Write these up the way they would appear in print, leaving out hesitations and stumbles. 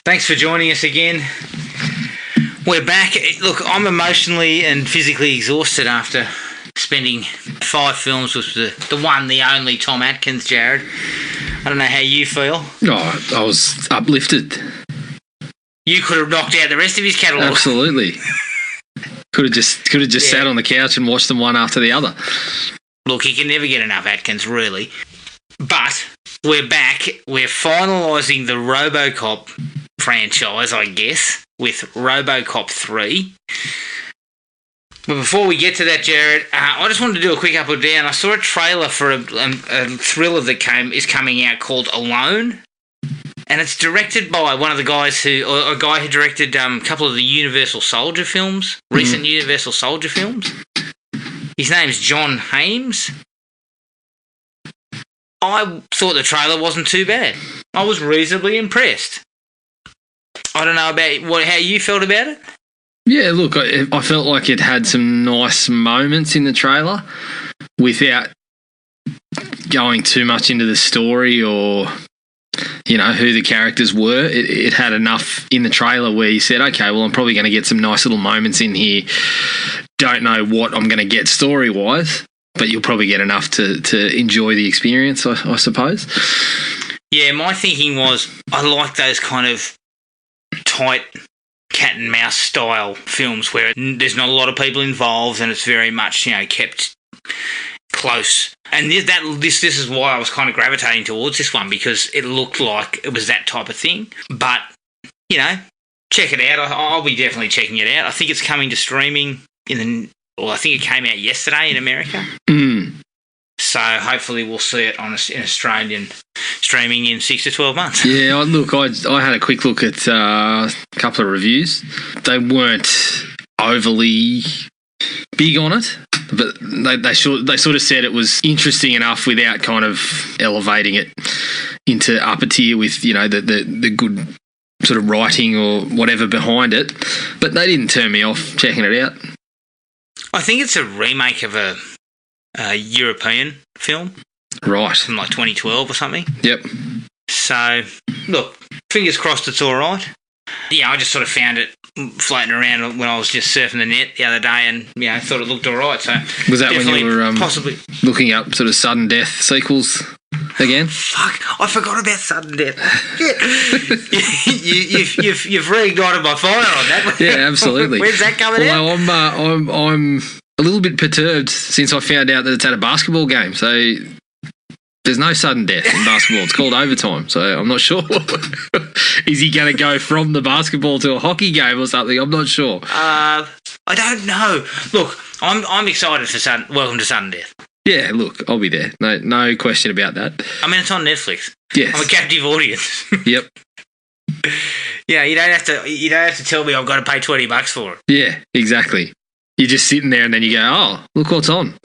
Thanks for joining us again. We're back. Look, I'm emotionally and physically exhausted after spending 5 films with the one, the only Tom Atkins, Jared. I don't know how you feel. Oh, I was uplifted. You could have knocked out the rest of his catalogue. Absolutely. Could have just sat on the couch and watched them one after the other. Look, you can never get enough Atkins, really. But we're back. We're finalising the Robocop franchise, I guess, with Robocop 3. But before we get to that, Jared, I just wanted to do a quick up or down. I saw a trailer for a thriller that is coming out called Alone. And it's directed by one of the guys a guy who directed a couple of the Universal Soldier films, recent Universal Soldier films. His name's John Hames. I thought the trailer wasn't too bad. I was reasonably impressed. I don't know about how you felt about it. Yeah, look, I felt like it had some nice moments in the trailer without going too much into the story or, you know, who the characters were. It had enough in the trailer where you said, okay, well, I'm probably going to get some nice little moments in here. Don't know what I'm going to get story-wise, but you'll probably get enough to enjoy the experience, I suppose. Yeah, my thinking was I like those kind of tight cat and mouse style films where there's not a lot of people involved and it's very much, you know, kept close. And this is why I was kind of gravitating towards this one, because it looked like it was that type of thing. But, you know, check it out. I'll be definitely checking it out. I think it's coming to streaming I think it came out yesterday in America. So hopefully we'll see it in Australian streaming in 6 to 12 months. Yeah, look, I had a quick look at a couple of reviews. They weren't overly big on it, but they sort of said it was interesting enough without kind of elevating it into upper tier with, you know, the good sort of writing or whatever behind it. But they didn't turn me off checking it out. I think it's a remake of a European film. Right. From like 2012 or something. Yep. So, look, fingers crossed it's all right. Yeah, I just sort of found it floating around when I was just surfing the net the other day and, you know, thought it looked all right. So was that when you were possibly looking up sort of sudden death sequels again? Fuck, I forgot about sudden death. You've reignited my fire on that. Yeah, absolutely. When's that coming out? Well, I'm a little bit perturbed since I found out that it's at a basketball game. So there's no sudden death in basketball. It's called overtime. So I'm not sure. Is he going to go from the basketball to a hockey game or something? I'm not sure. I don't know. Look, I'm excited for Welcome to Sudden Death. Yeah, look, I'll be there. No question about that. I mean, it's on Netflix. Yes. I'm a captive audience. Yep. Yeah, you don't have to tell me I've got to pay $20 for it. Yeah, exactly. You're just sitting there and then you go, oh, look what's on.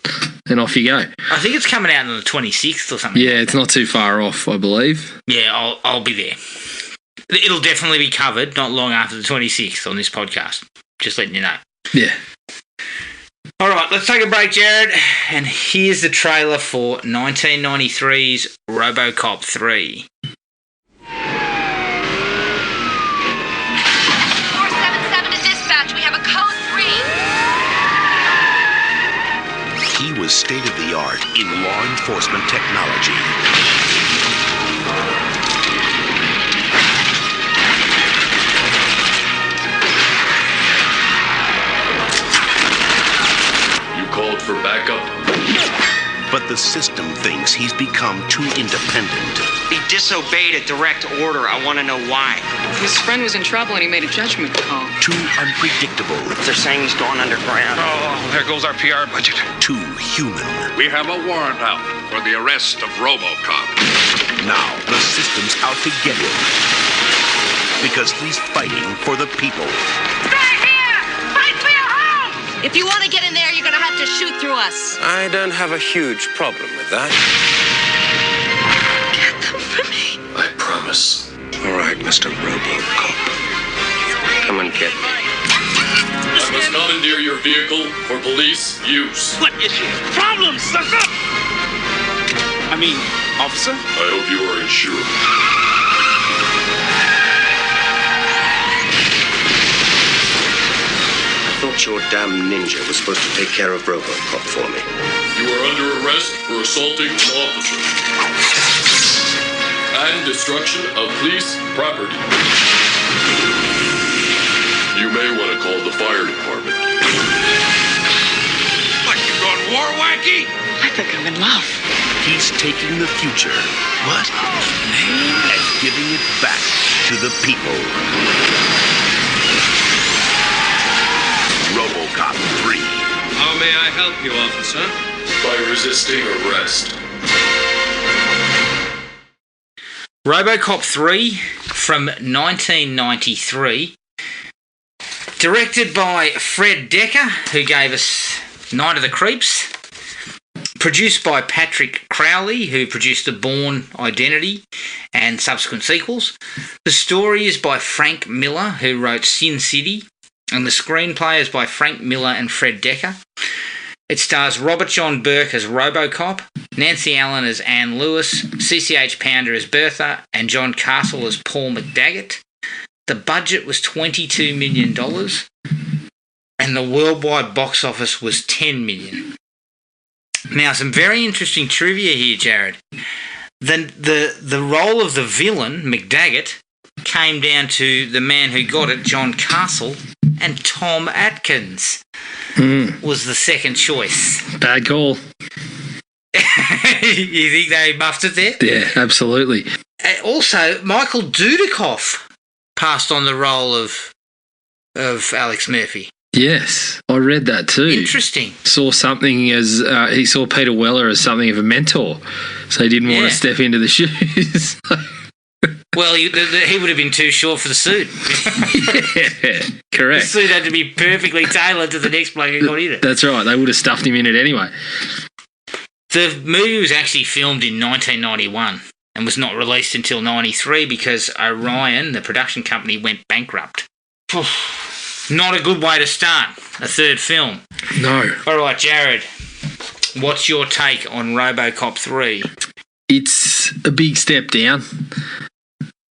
And off you go. I think it's coming out on the 26th or something. Yeah, it's not too far off, I believe. Yeah, I'll be there. It'll definitely be covered not long after the 26th on this podcast. Just letting you know. Yeah. All right, let's take a break, Jared. And here's the trailer for 1993's Robocop 3. 477 to dispatch. We have a code 3. He was state-of-the-art in law enforcement technology. You called for backup? But the system thinks he's become too independent. He disobeyed a direct order. I want to know why. His friend was in trouble and he made a judgment call. Too unpredictable. They're saying he's gone underground. Oh, there goes our PR budget. Too human. We have a warrant out for the arrest of Robocop. Now the system's out to get him. Because he's fighting for the people. Stay here! Fight for your home! If you want to get in there, you're going to have to shoot through us. I don't have a huge problem with that. Get them for me. I promise. All right, Mr. Robocop. Come and get me. I must commandeer your vehicle for police use. What issue? Problems! I mean, officer? I hope you are insured. thought your damn ninja was supposed to take care of Robocop for me. You are under arrest for assaulting an officer and destruction of police property. You may want to call the fire department. What, you gone war wacky? I think I'm in love. He's taking the future. What? And giving it back to the people. Robocop 3. How may I help you, officer? By resisting arrest. Robocop 3 from 1993. Directed by Fred Decker, who gave us Night of the Creeps. Produced by Patrick Crowley, who produced The Bourne Identity and subsequent sequels. The story is by Frank Miller, who wrote Sin City, and the screenplay is by Frank Miller and Fred Decker. It stars Robert John Burke as Robocop, Nancy Allen as Anne Lewis, CCH Pounder as Bertha, and John Castle as Paul McDaggett. The budget was $22 million, and the worldwide box office was $10 million. Now, some very interesting trivia here, Jared. The role of the villain, McDaggett, came down to the man who got it, John Castle, and Tom Atkins was the second choice. Bad call. You think they buffed it there? Yeah, absolutely. Also, Michael Dudikoff passed on the role of Alex Murphy. Yes, I read that too. Interesting. Saw something as he saw Peter Weller as something of a mentor, so he didn't want to step into the shoes. Well, he would have been too short for the suit. Yeah, correct. The suit had to be perfectly tailored to the next bloke who got in it. That's right. They would have stuffed him in it anyway. The movie was actually filmed in 1991 and was not released until 93 because Orion, the production company, went bankrupt. Not a good way to start a third film. No. All right, Jared, what's your take on Robocop 3? It's a big step down.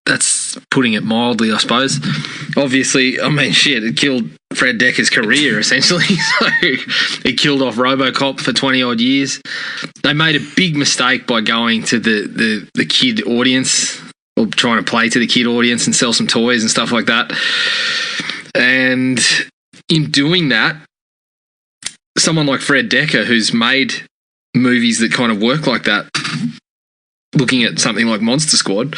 That's putting it mildly, I suppose. Obviously, I mean, shit, it killed Fred Decker's career, essentially. So it killed off Robocop for 20-odd years. They made a big mistake by going to the kid audience, or trying to play to the kid audience and sell some toys and stuff like that. And in doing that, someone like Fred Decker, who's made movies that kind of work like that, looking at something like Monster Squad,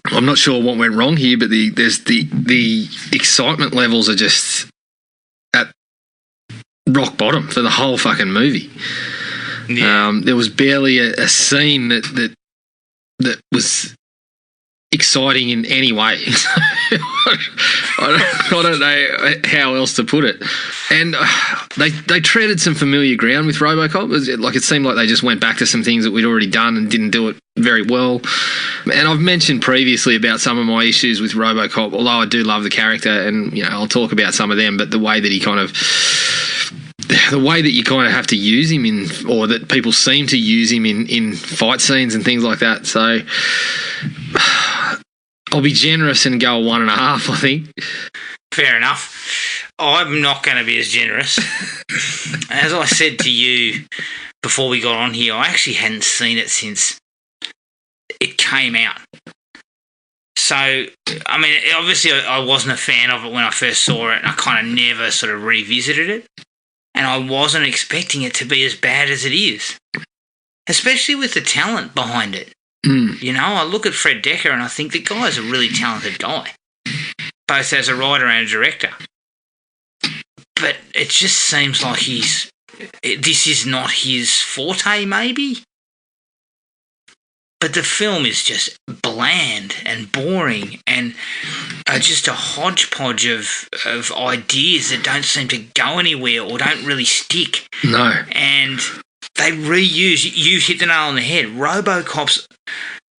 I'm not sure what went wrong here, but the excitement levels are just at rock bottom for the whole fucking movie. Yeah. There was barely a scene that was exciting in any way. I don't know how else to put it. And they treaded some familiar ground with Robocop. It seemed like they just went back to some things that we'd already done and didn't do it very well. And I've mentioned previously about some of my issues with Robocop, although I do love the character, and I'll talk about some of them, but the way that you kind of have to use him in, or that people seem to use him in fight scenes and things like that. So I'll be generous and go 1.5, I think. Fair enough. I'm not going to be as generous. As I said to you before we got on here, I actually hadn't seen it since it came out. So, I mean, obviously I wasn't a fan of it when I first saw it, and I kind of never sort of revisited it. And I wasn't expecting it to be as bad as it is, especially with the talent behind it. I look at Fred Decker and I think the guy's a really talented guy, both as a writer and a director. But it just seems like this is not his forte, maybe. But the film is just bland and boring and just a hodgepodge of ideas that don't seem to go anywhere or don't really stick. No. And they reuse, you hit the nail on the head, Robocop's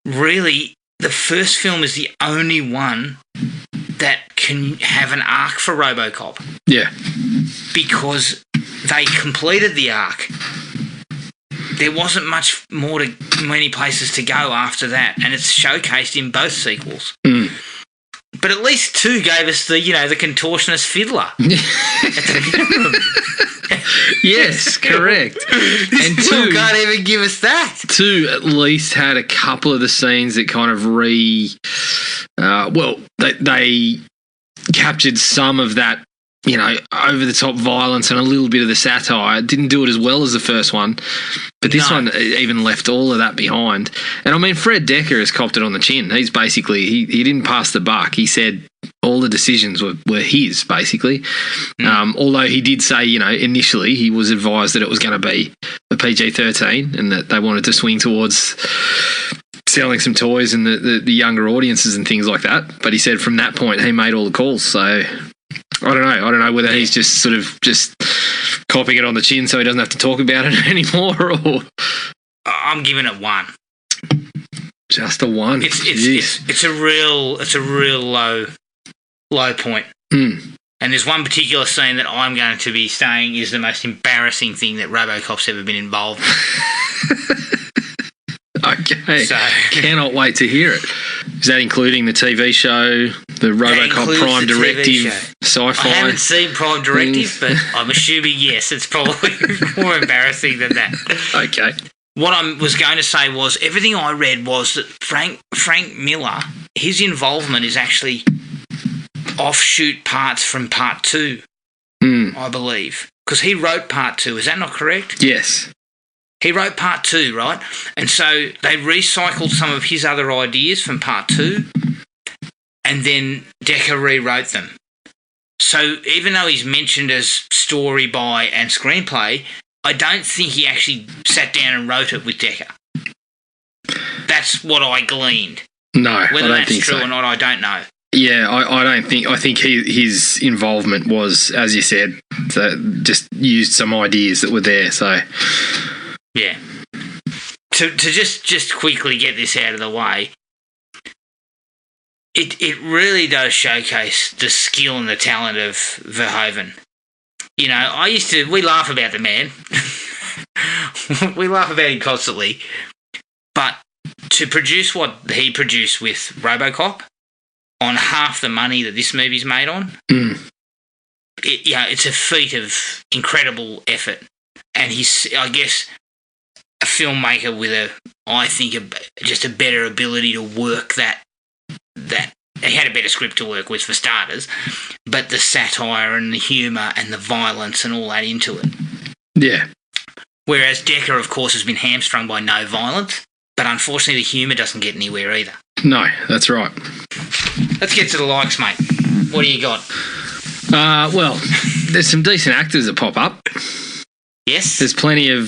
really, the first film is the only one that can have an arc for Robocop. Yeah. Because they completed the arc. There wasn't much many places to go after that, and it's showcased in both sequels. But at least 2 gave us the contortionist fiddler. At the minimum. Yes, correct. And Still 2 can't even give us that. 2 at least had a couple of the scenes that kind of they captured some of that, over the top violence and a little bit of the satire. It didn't do it as well as the first one, but this one even left all of that behind. And I mean, Fred Decker has copped it on the chin. He's basically, he didn't pass the buck. He said all the decisions were his, basically. Although he did say, initially he was advised that it was going to be a PG-13 and that they wanted to swing towards selling some toys and the younger audiences and things like that. But he said from that point he made all the calls. So I don't know whether he's just sort of just copping it on the chin so he doesn't have to talk about it anymore, or I'm giving it 1. Just a 1. It's a real low point. And there's one particular scene that I'm going to be saying is the most embarrassing thing that RoboCop's ever been involved in. Okay. So, cannot wait to hear it. Is that including the TV show, the RoboCop Prime Directive sci-fi? I haven't seen Prime Directive, but I'm assuming yes, it's probably more embarrassing than that. Okay. What I was going to say was everything I read was that Frank Miller, his involvement is actually offshoot parts from Part 2, I believe, because he wrote Part 2. Is that not correct? Yes. He wrote Part 2, right? And so they recycled some of his other ideas from Part 2 and then Decker rewrote them. So even though he's mentioned as story by and screenplay, I don't think he actually sat down and wrote it with Decker. That's what I gleaned. No, Whether I don't that's think true so. or not, I don't know. Yeah, I don't think. I think his involvement was, as you said, just used some ideas that were there. So yeah. To just quickly get this out of the way, it really does showcase the skill and the talent of Verhoeven. We laugh about the man. We laugh about him constantly. But to produce what he produced with RoboCop on half the money that this movie's made on, it's a feat of incredible effort. And he's, I guess, a filmmaker with just a better ability to work that he had a better script to work with for starters, but the satire and the humour and the violence and all that into it. Yeah. Whereas Decker, of course, has been hamstrung by no violence, but unfortunately the humour doesn't get anywhere either. No, that's right. Let's get to the likes, mate. What do you got? Well, there's some decent actors that pop up. Yes. There's plenty of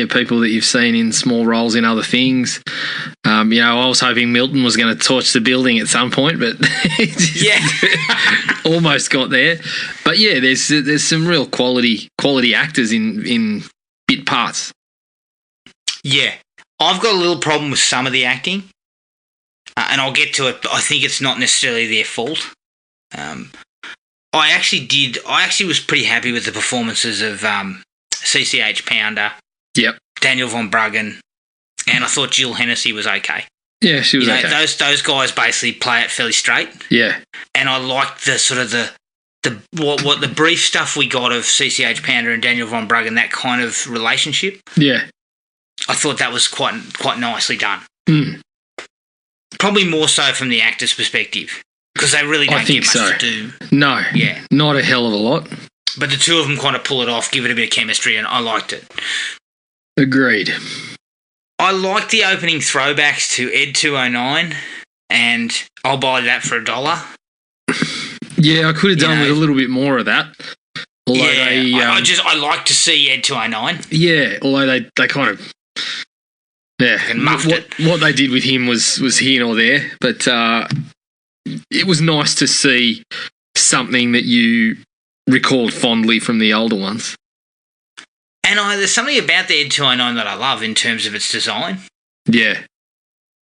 people that you've seen in small roles in other things. I was hoping Milton was going to torch the building at some point, but almost got there. But yeah, there's some real quality actors in bit parts. Yeah. I've got a little problem with some of the acting, and I'll get to it, but I think it's not necessarily their fault. I actually was pretty happy with the performances of CCH Pounder, Daniel von Bruggen, and I thought Jill Hennessy was okay. Yeah, she was okay. Those guys basically play it fairly straight. Yeah, and I liked the sort of what the brief stuff we got of CCH Pounder and Daniel von Bruggen, that kind of relationship. Yeah, I thought that was quite nicely done. Probably more so from the actor's perspective, because they really don't get much to do. No, not a hell of a lot. But the two of them kind of pull it off, give it a bit of chemistry, and I liked it. Agreed. I liked the opening throwbacks to Ed 209, and I'll buy that for $1. Yeah, I could have done with a little bit more of that. Although I like to see Ed 209. Yeah, although they kind of muffed it. What they did with him was here nor there, but it was nice to see something that you recalled fondly from the older ones. And there's something about the Ed 209 that I love in terms of its design. Yeah.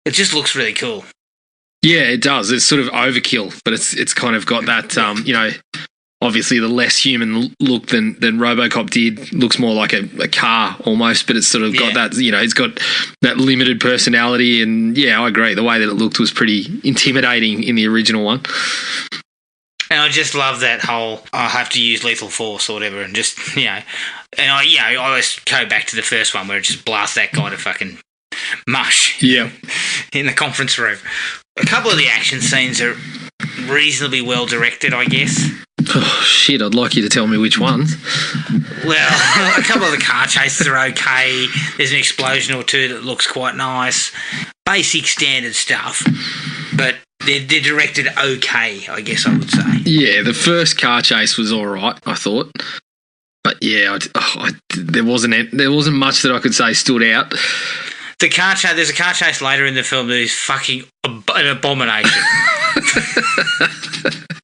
It just looks really cool. Yeah, it does. It's sort of overkill, but it's kind of got that, obviously the less human look than Robocop did. Looks more like a car almost, but it's sort of got that, it's got that limited personality. And yeah, I agree. The way that it looked was pretty intimidating in the original one. And I just love that whole, I have to use lethal force or whatever, and just, and I always go back to the first one where it just blasts that guy to fucking mush. Yeah. In the conference room. A couple of the action scenes are reasonably well directed, I guess. Oh, shit, I'd like you to tell me which ones. Well, a couple of the car chases are okay. There's an explosion or two that looks quite nice. Basic standard stuff. But they're directed okay, I guess I would say. Yeah, the first car chase was all right, I thought. But yeah, there wasn't much that I could say stood out. There's a car chase later in the film that is fucking an abomination.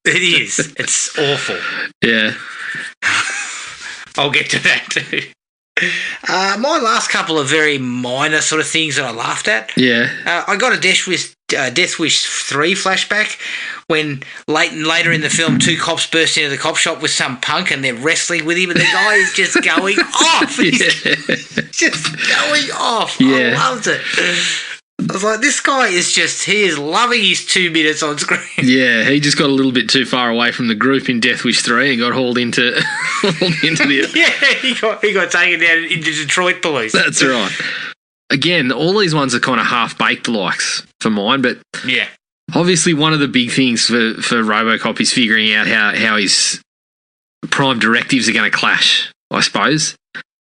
It is. It's awful. Yeah. I'll get to that too. My last couple of very minor sort of things that I laughed at. Yeah. I got a Death Wish 3 flashback when later in the film 2 cops burst into the cop shop with some punk and they're wrestling with him and the guy is just going off. He's just going off. Yeah. I loved it. I was like, this guy is he is loving his 2 minutes on screen. Yeah, he just got a little bit too far away from the group in Death Wish 3 and got hauled into the... Yeah, he got taken down into Detroit police. That's right. Again, all these ones are kind of half-baked likes for mine, but yeah, obviously one of the big things for Robocop is figuring out how his prime directives are going to clash, I suppose.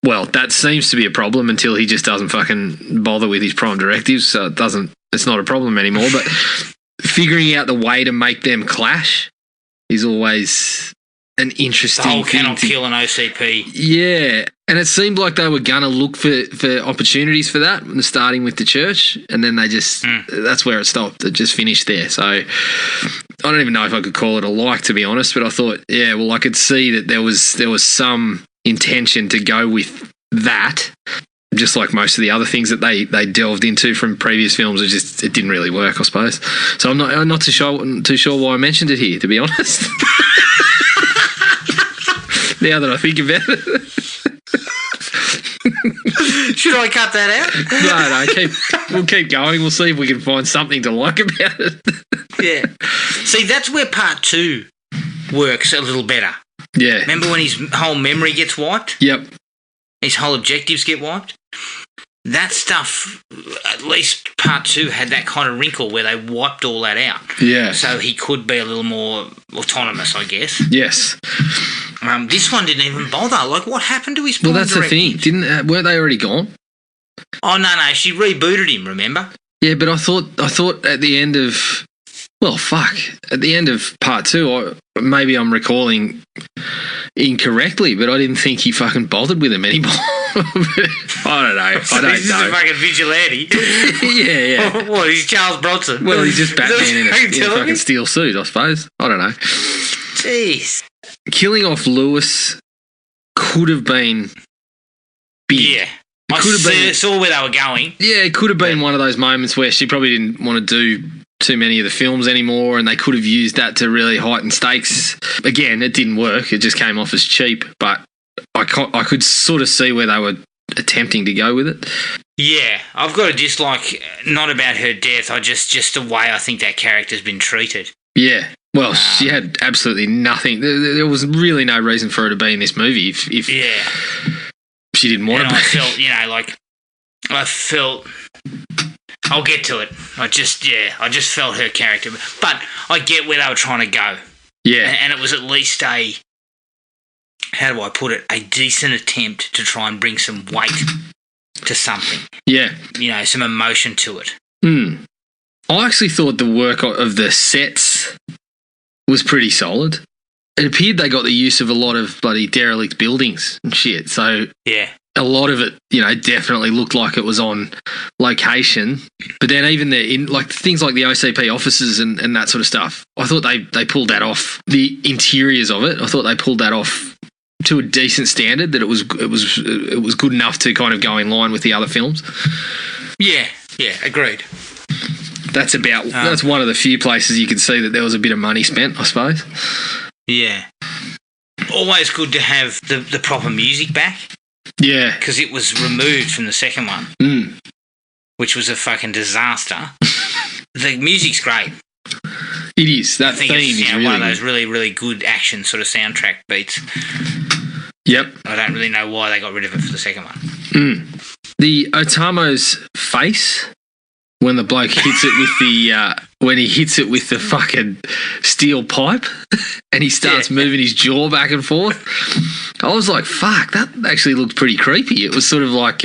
Well, that seems to be a problem until he just doesn't fucking bother with his prime directives, so it's not a problem anymore. But figuring out the way to make them clash is always an interesting thing. Cannot kill an OCP. Yeah, and it seemed like they were going to look for opportunities for that, starting with the church, and then they just, that's where it stopped. It just finished there. So I don't even know if I could call it a like, to be honest, but I thought, yeah, well, I could see that there was some intention to go with that, just like most of the other things that they delved into from previous films. It didn't really work, I suppose. So I'm not too sure why I mentioned it here, to be honest. Now that I think about it. Should I cut that out? No, we'll keep going. We'll see if we can find something to like about it. Yeah. See, that's where part 2 works a little better. Yeah. Remember when his whole memory gets wiped? Yep. His whole objectives get wiped? That stuff, at least part 2 had that kind of wrinkle where they wiped all that out. Yeah. So he could be a little more autonomous, I guess. Yes. This one didn't even bother. Like, what happened to his prime directives? Well, that's the thing. Weren't they already gone? Oh, no, she rebooted him, remember? Yeah, but I thought at the end of... Well, fuck. At the end of part 2, maybe I'm recalling incorrectly, but I didn't think he fucking bothered with him anymore. I don't know. He's just a fucking vigilante. Yeah. What, he's Charles Bronson? Well, he's just Batman in a fucking steel suit, I suppose. I don't know. Jeez. Killing off Lewis could have been big. Yeah. I saw where they were going. Yeah, it could have been one of those moments where she probably didn't want to do too many of the films anymore, and they could have used that to really heighten stakes. Again, it didn't work. It just came off as cheap, but I could sort of see where they were attempting to go with it. Yeah, I've got a dislike, not about her death, just the way I think that character's been treated. Yeah. Well, she had absolutely nothing. There was really no reason for her to be in this movie if she didn't want to be. I felt I'll get to it. I just felt her character. But I get where they were trying to go. Yeah. And it was at least a decent attempt to try and bring some weight to something. Yeah. Some emotion to it. I actually thought the work of the sets was pretty solid. It appeared they got the use of a lot of bloody derelict buildings and shit. So yeah, a lot of it, definitely looked like it was on location. But then even things like the OCP offices and that sort of stuff, I thought they pulled that off. The interiors of it, I thought they pulled that off to a decent standard. That it was good enough to kind of go in line with the other films. Yeah, agreed. That's one of the few places you could see that there was a bit of money spent, I suppose. Yeah. always good to have the proper music back. Yeah. Because it was removed from the second one, which was a fucking disaster. The music's great. It is. That I think theme it's is really one of those good. really, really good action sort of soundtrack beats. Yep. I don't really know why they got rid of it for the second one. The Otamo's face when the bloke hits it with the when he hits it with the fucking steel pipe and he starts moving his jaw back and forth. I was like, fuck, that actually looked pretty creepy. It was sort of like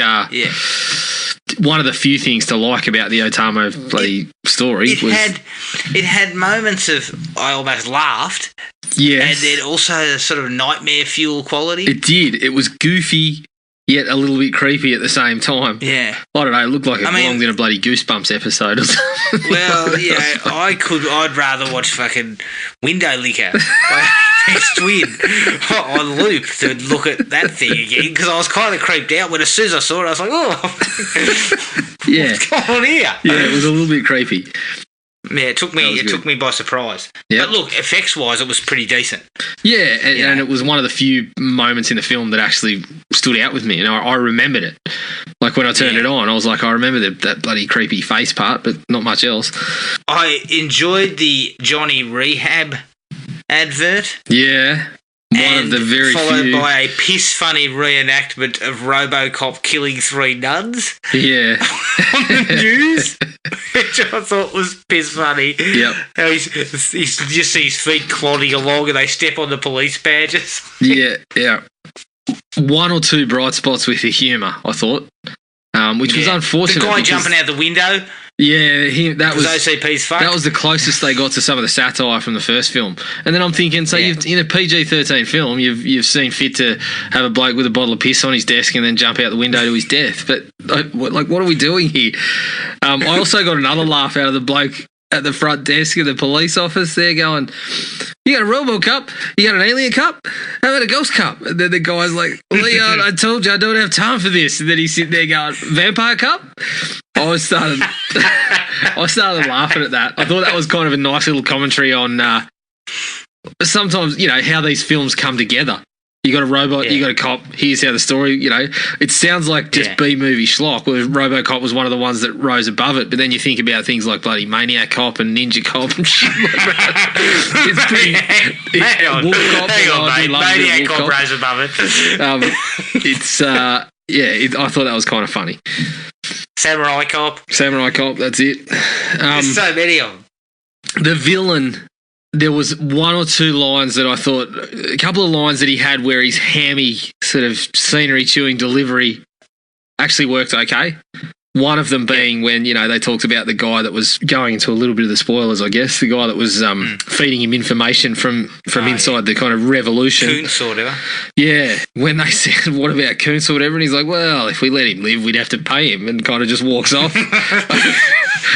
one of the few things to like about the Otamo bloody story. It had moments of I almost laughed. Yes. And then also a sort of nightmare fuel quality. It did. It was goofy, yet a little bit creepy at the same time. Yeah. I don't know. It looked like it belonged in a bloody Goosebumps episode or something. Well, yeah, I'd rather watch fucking Window Licker by Next Twin on loop to look at that thing again because I was kind of creeped out when as soon as I saw it, I was like, oh, yeah. What's going on here? Yeah, it was a little bit creepy. Yeah, it took me by surprise. Yep. But look, effects-wise, it was pretty decent. Yeah, and it was one of the few moments in the film that actually stood out with me, and I remembered it. Like when I turned it on, I was like, I remember that bloody creepy face part, but not much else. I enjoyed the Johnny Rehab advert. Yeah. One of the very followed few. by a piss-funny reenactment of Robocop killing 3 nuns. Yeah. On the news, which I thought was piss-funny. Yep. How he's just see his feet clodding along and they step on the police badges. Yeah. One or two bright spots with the humour, I thought, which was unfortunate. The guy jumping out the window. Yeah, that was OCP's fuck. That was the closest they got to some of the satire from the first film. And then I'm thinking, you've in a PG-13 film, you've seen fit to have a bloke with a bottle of piss on his desk and then jump out the window to his death. But what are we doing here? I also got another laugh out of the bloke at the front desk of the police office. They're going, "You got a Robocop? You got an alien cup? How about a ghost cup?" And then the guy's like, "Leon, I told you I don't have time for this." And then he's sitting there going, "Vampire cup?" I started laughing at that. I thought that was kind of a nice little commentary on sometimes, how these films come together. You got a robot, you got a cop, here's how the story, it sounds like just B-movie schlock, where Robocop was one of the ones that rose above it, but then you think about things like bloody Maniac Cop and Ninja Cop and shit like that. It's pretty... Hang on, mate. Maniac Cop rose above it. I thought that was kind of funny. Samurai Cop, that's it. There's so many of them. The villain... There was one or two lines that I thought, a couple of lines that he had where his hammy sort of scenery chewing delivery actually worked okay. One of them being when, they talked about the guy that was going into a little bit of the spoilers, I guess, the guy that was feeding him information from inside the kind of revolution. Kuntz or whatever. Yeah. When they said, what about Kuntz or whatever? And he's like, well, if we let him live, we'd have to pay him, and kind of just walks off.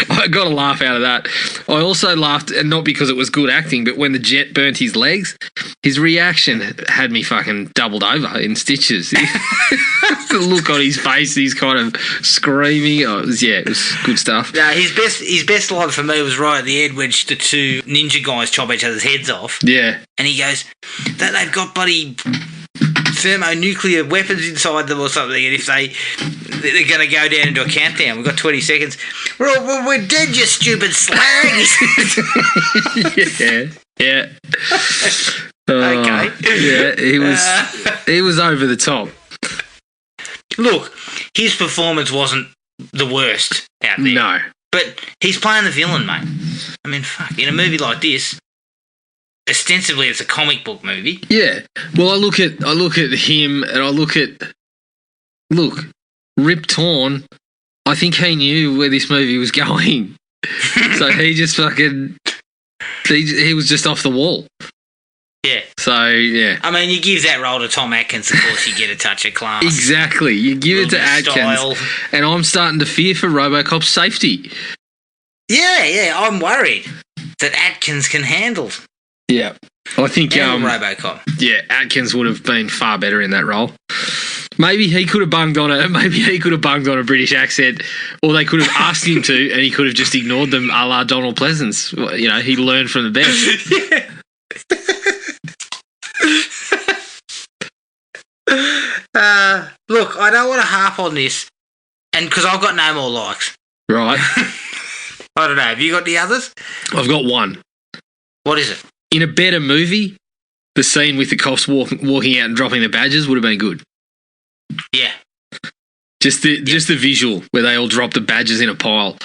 I got a laugh out of that. I also laughed, and not because it was good acting, but when the jet burnt his legs, his reaction had me fucking doubled over in stitches. The look on his face, he's kind of screaming. It was good stuff. No, his best line for me was right at the end when the two ninja guys chop each other's heads off. Yeah. And he goes, that they've got bloody thermonuclear weapons inside them or something, and if they're going to go down into a countdown, we've got 20 seconds. We're dead, you stupid slag. Yeah. Okay. Yeah, he was over the top. Look, his performance wasn't the worst out there. No. But he's playing the villain, mate. I mean, fuck, in a movie like this, ostensibly it's a comic book movie. Yeah. Well, I look at him and I look, Rip Torn, I think he knew where this movie was going. So he just fucking, he was just off the wall. Yeah. So, yeah. I mean, you give that role to Tom Atkins, of course you get a touch of class. Exactly. You give it to Atkins. Style. And I'm starting to fear for Robocop's safety. Yeah, I'm worried that Atkins can handle. Yeah. I think Robocop. Yeah, Atkins would have been far better in that role. Maybe he could have bunged on a British accent, or they could have asked him to, and he could have just ignored them, a la Donald Pleasance. He learned from the best. Yeah. look, I don't want to harp on this, and because I've got no more likes. Right. I don't know. Have you got the others? I've got one. What is it? In a better movie, the scene with the cops walking out and dropping the badges would have been good. Yeah. Just the visual where they all drop the badges in a pile.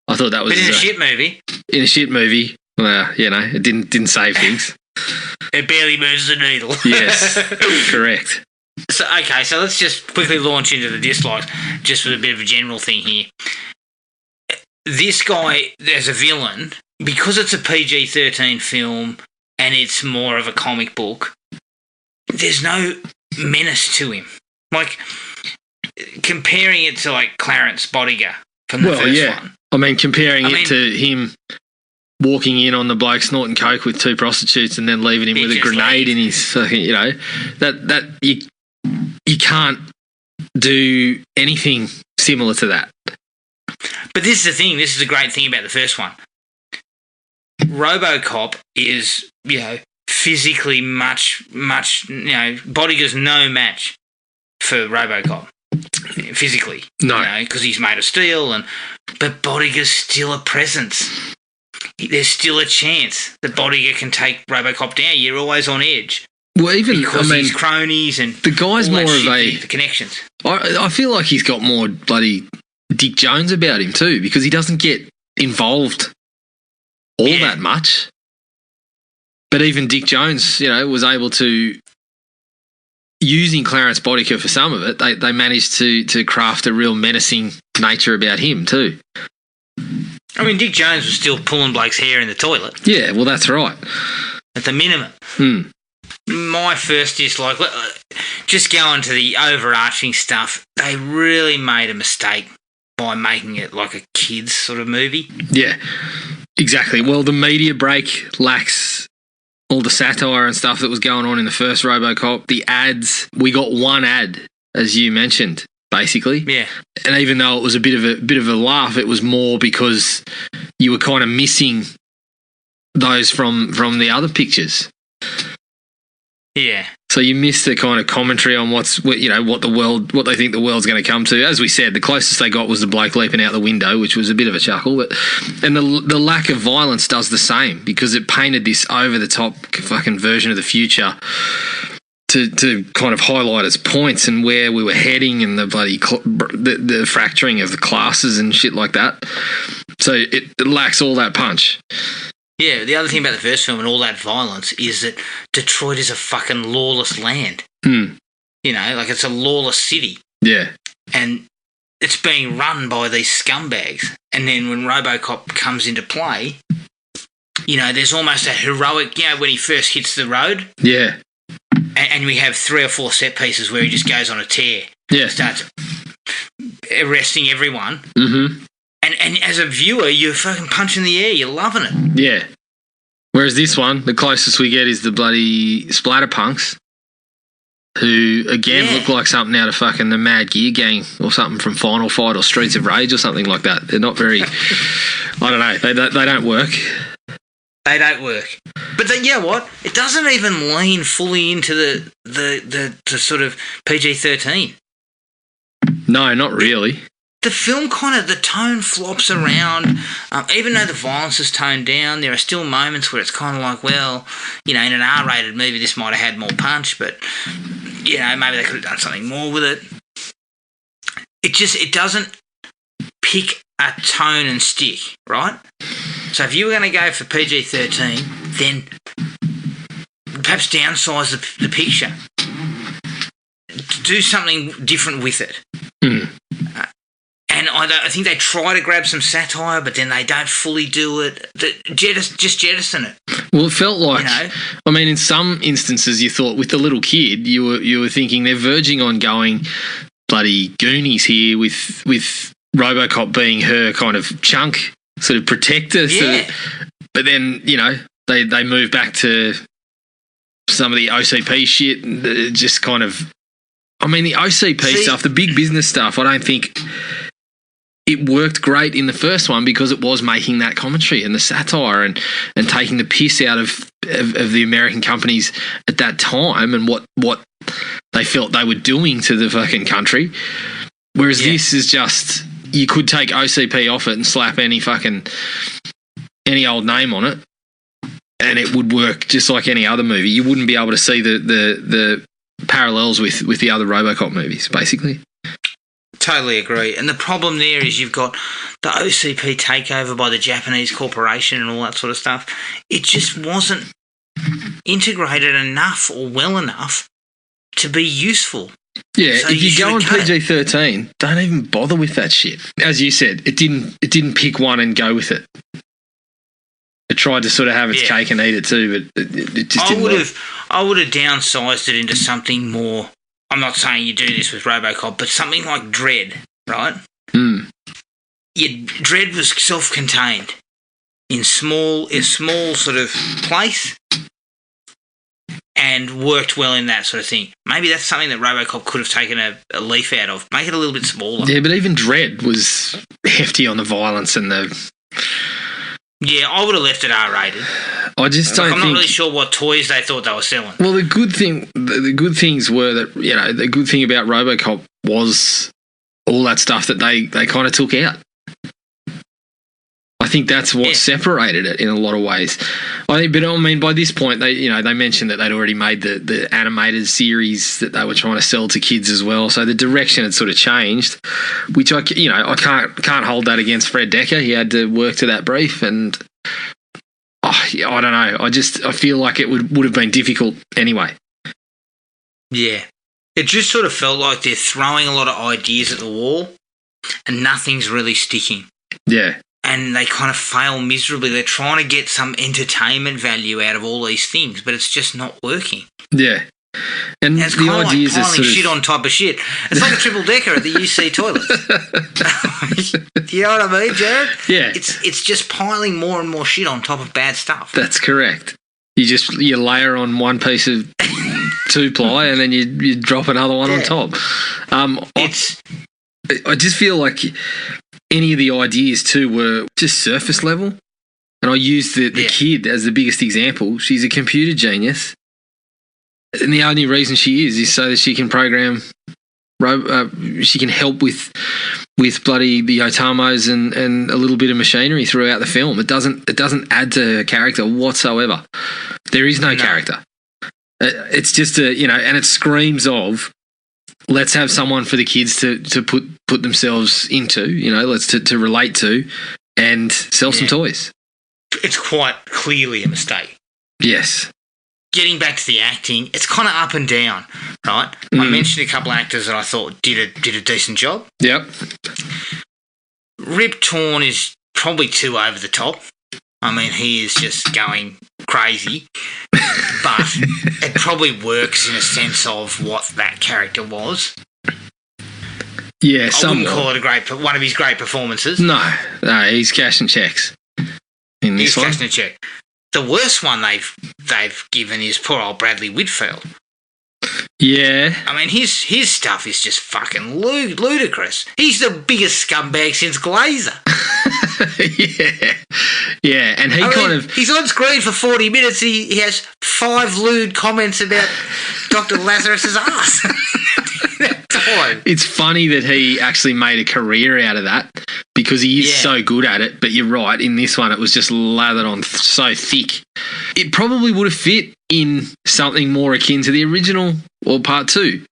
I thought that was. But in a shit movie. In a shit movie, it didn't save things. It barely moves the needle. Yes, correct. So let's just quickly launch into the dislikes, just with a bit of a general thing here. This guy, as a villain, because it's a PG-13 film and it's more of a comic book, there's no menace to him. Like, comparing it to, like, Clarence Bodiger from the first one. I mean, comparing it to him walking in on the bloke snorting coke with two prostitutes and then leaving him with a grenade in his fucking, that you can't do anything similar to that. But this is the thing. This is a great thing about the first one. Robocop is, physically much, Bodiger's no match for Robocop. Physically. No. Because he's made of steel, but Bodiger's still a presence. There's still a chance that Bodiger can take Robocop down. You're always on edge. Well, even because he's cronies and the guy's more of the connections. I feel like he's got more bloody Dick Jones about him too, because he doesn't get involved all that much. But even Dick Jones, was able to, using Clarence Bodiger for some of it, they managed to craft a real menacing nature about him too. I mean, Dick Jones was still pulling Blake's hair in the toilet. Yeah, well, that's right. At the minimum. My first dislike, just going to the overarching stuff, they really made a mistake by making it like a kids sort of movie. Yeah, exactly. Well, the media break lacks all the satire and stuff that was going on in the first Robocop. The ads, we got one ad, as you mentioned, basically. Yeah. And even though it was a bit of a laugh, it was more because you were kind of missing those from the other pictures. Yeah. So you missed the kind of commentary on what they think the world's going to come to. As we said, the closest they got was the bloke leaping out the window, which was a bit of a chuckle. And the lack of violence does the same, because it painted this over the top fucking version of the future to kind of highlight its points and where we were heading and the bloody the fracturing of the classes and shit like that. So it lacks all that punch. Yeah, the other thing about the first film and all that violence is that Detroit is a fucking lawless land. Like it's a lawless city. Yeah. And it's being run by these scumbags. And then when Robocop comes into play, there's almost a heroic, when he first hits the road. Yeah. And we have 3 or 4 set pieces where he just goes on a tear. Yeah. Starts arresting everyone. Mm-hmm. And as a viewer, you're fucking punching the air. You're loving it. Yeah. Whereas this one, the closest we get is the bloody splatterpunks, who, again, look like something out of fucking the Mad Gear Gang or something from Final Fight or Streets of Rage or something like that. They're not very... I don't know. They don't work. They don't work. But then, what? It doesn't even lean fully into the sort of PG-13. No, not really. The film the tone flops around. Even though the violence is toned down, there are still moments where it's kind of like, well, in an R-rated movie, this might have had more punch, but, maybe they could have done something more with it. It doesn't pick a tone and stick, right? So if you were going to go for PG-13, then perhaps downsize the picture. Do something different with it. And I think they try to grab some satire, but then they don't fully do it. Just jettison it. Well, it felt like, I mean, in some instances you thought with the little kid, you were thinking they're verging on going bloody Goonies here with Robocop being her kind of chunk, sort of protector. Yeah. But then, they move back to some of the OCP shit, just kind of... I mean, the OCP stuff, the big business stuff, I don't think... It worked great in the first one because it was making that commentary and the satire and taking the piss out of the American companies at that time and what they felt they were doing to the fucking country. Whereas this is just, you could take OCP off it and slap any old name on it, and it would work just like any other movie. You wouldn't be able to see the parallels with the other Robocop movies, basically. Totally agree. And the problem there is you've got the OCP takeover by the Japanese corporation and all that sort of stuff. It just wasn't integrated enough or well enough to be useful. Yeah, so if you go on PG-13, don't even bother with that shit. As you said, it didn't pick one and go with it. It tried to sort of have its cake and eat it too, but it just didn't work. I would have downsized it into something more. I'm not saying you do this with Robocop, but something like Dredd, right? Dredd was self-contained in a small sort of place and worked well in that sort of thing. Maybe that's something that Robocop could have taken a leaf out of. Make it a little bit smaller. Yeah, but even Dredd was hefty on the violence and the... Yeah, I would have left it R-rated. I just don't think... I'm not really sure what toys they thought they were selling. Well, the good things were that, you know, the good thing about Robocop was all that stuff that they kind of took out. I think that's what separated it in a lot of ways. But I mean, by this point, they mentioned that they'd already made the animated series that they were trying to sell to kids as well. So the direction had sort of changed, which I can't hold that against Fred Decker. He had to work to that brief, and I don't know. I feel like it would have been difficult anyway. Yeah, it just sort of felt like they're throwing a lot of ideas at the wall, and nothing's really sticking. Yeah. And they kind of fail miserably. They're trying to get some entertainment value out of all these things, but it's just not working. Yeah. And it's the kind of ideas like are piling sort of... shit on top of shit. It's like a triple decker at the UC toilets. You know what I mean, Jared? Yeah. It's just piling more and more shit on top of bad stuff. That's correct. You layer on one piece of 2-ply and then you drop another one on top. I just feel like any of the ideas too were just surface level. And I used the kid as the biggest example. She's a computer genius. And the only reason she is so that she can program, she can help with bloody the Otamos and a little bit of machinery throughout the film. It doesn't add to her character whatsoever. There is no character. It's just and it screams of, let's have someone for the kids to put themselves into, to relate to and sell some toys. It's quite clearly a mistake. Yes. Getting back to the acting, it's kind of up and down, right? I mentioned a couple of actors that I thought did a decent job. Yep. Rip Torn is probably too over the top. I mean, he is just going crazy. But it probably works in a sense of what that character was. Yeah, I wouldn't call it one of his great performances. No, he's cashing checks. He's cashing a check. The worst one they've given is poor old Bradley Whitfield. Yeah. I mean, his stuff is just fucking ludicrous. He's the biggest scumbag since Glazer. Yeah, and he's on screen for 40 minutes. He has 5 lewd comments about Dr. Lazarus's ass. It's funny that he actually made a career out of that because he is so good at it. But you're right, in this one it was just lathered on so thick. It probably would have fit in something more akin to the original or part 2.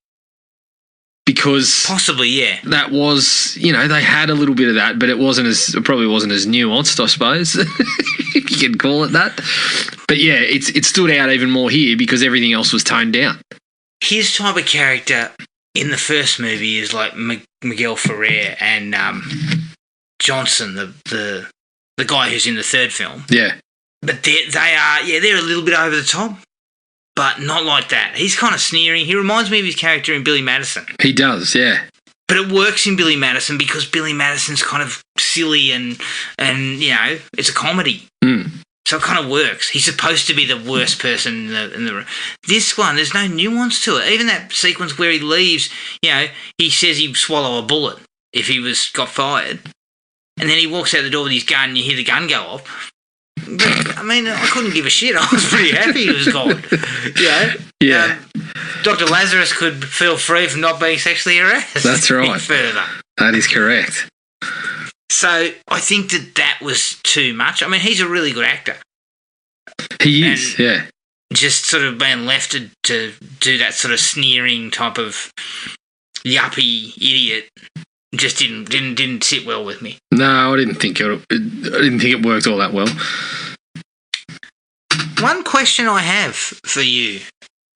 Because possibly, yeah, that was, they had a little bit of that, but it probably wasn't as nuanced, I suppose, if you can call it that. But yeah, it stood out even more here because everything else was toned down. His type of character in the first movie is like Miguel Ferrer and Johnson, the guy who's in the third film. Yeah, but they're a little bit over the top. But not like that. He's kind of sneering. He reminds me of his character in Billy Madison. He does, yeah. But it works in Billy Madison because Billy Madison's kind of silly and it's a comedy. So it kind of works. He's supposed to be the worst person in the room. This one, there's no nuance to it. Even that sequence where he leaves, he says he'd swallow a bullet if he got fired. And then he walks out the door with his gun and you hear the gun go off. But, I mean, I couldn't give a shit. I was pretty happy he was gone. Yeah. Dr. Lazarus could feel free from not being sexually harassed. That's right. Further. That is correct. So I think that was too much. I mean, he's a really good actor. He is, yeah. Just sort of being left to do that sort of sneering type of yuppie idiot just didn't sit well with me. No, I didn't think it worked all that well. One question I have for you